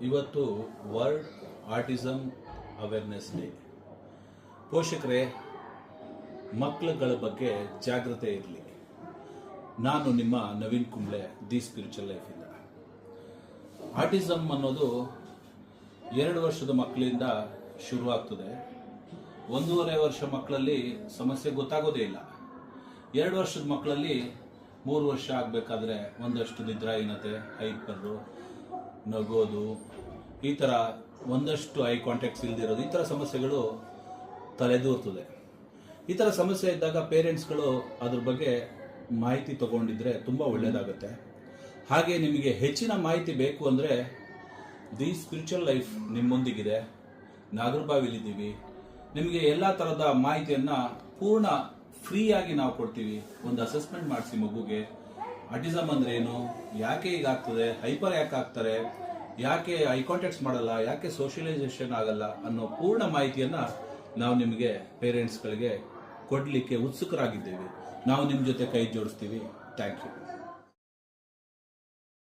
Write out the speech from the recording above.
ಇವತ್ತು world autism awareness day. ಪೋಷಕರೇ, ಮಕ್ಕಳುಗಳ ಬಗ್ಗೆ ಜಾಗೃತೆ ಇರಲಿ. ನಾನು ನಿಮ್ಮ ನವೀನ್ ಕುಂಬ್ಳೆ, ದಿ ಸ್ಪಿರಿಚುವಲ್ ಲೈಫಿಂದ. ಆಟಿಸಮ್ ಅನ್ನೋದು 2 ವರ್ಷದ ಮಕ್ಕಳಿಂದ ಶುರುವಾಗ್ತದೆ. 1.5 ವರ್ಷ ಮಕ್ಕಳಲ್ಲಿ ಸಮಸ್ಯೆ ಗೊತ್ತಾಗೋದೇ ಇಲ್ಲ. 2 ವರ್ಷದ ಮಕ್ಕಳಲ್ಲಿ 3 ವರ್ಷ ಆಗಬೇಕಾದ್ರೆ ಒಂದಷ್ಟು ನಿದ್ರಾಹೀನತೆ, ಹೈಪರು, ನಗೋದು, ಈ ಥರ ಒಂದಷ್ಟು ಐ ಕಾಂಟ್ಯಾಕ್ಟ್ಸ್ ಇಲ್ದಿರೋದು, ಈ ಥರ ಸಮಸ್ಯೆಗಳು ತಲೆದೂರ್ತದೆ. ಈ ಥರ ಸಮಸ್ಯೆ ಇದ್ದಾಗ ಪೇರೆಂಟ್ಸ್ಗಳು ಅದ್ರ ಬಗ್ಗೆ ಮಾಹಿತಿ ತಗೊಂಡಿದ್ರೆ ತುಂಬ ಒಳ್ಳೆಯದಾಗುತ್ತೆ. ಹಾಗೆ ನಿಮಗೆ ಹೆಚ್ಚಿನ ಮಾಹಿತಿ ಬೇಕು ಅಂದರೆ ದಿ ಸ್ಪಿರಿಚುವಲ್ ಲೈಫ್ ನಿಮ್ಮೊಂದಿಗಿದೆ. ನಾಗರಬಾವಿಲಿದ್ದೀವಿ. ನಿಮಗೆ ಎಲ್ಲ ಥರದ ಮಾಹಿತಿಯನ್ನು ಪೂರ್ಣ ಫ್ರೀಯಾಗಿ ನಾವು ಕೊಡ್ತೀವಿ. ಒಂದು ಅಸೆಸ್ಮೆಂಟ್ ಮಾಡಿಸಿ ಮಗುಗೆ ಆಟಿಸಮ್ ಅಂದ್ರೆ ಏನು, ಯಾಕೆ ಹೀಗಾಗ್ತದೆ, ಹೈಪರ್ ಯಾಕೆ ಆಗ್ತಾರೆ, ಯಾಕೆ ಐ ಕಾಂಟ್ಯಾಕ್ಟ್ಸ್ ಮಾಡಲ್ಲ, ಯಾಕೆ ಸೋಷಿಯಲೈಸೇಷನ್ ಆಗಲ್ಲ ಅನ್ನೋ ಪೂರ್ಣ ಮಾಹಿತಿಯನ್ನು ನಾವು ನಿಮಗೆ ಪೇರೆಂಟ್ಸ್ಗಳಿಗೆ ಕೊಡಲಿಕ್ಕೆ ಉತ್ಸುಕರಾಗಿದ್ದೇವೆ. ನಾವು ನಿಮ್ಮ ಜೊತೆ ಕೈ ಜೋಡಿಸ್ತೀವಿ. Thank you.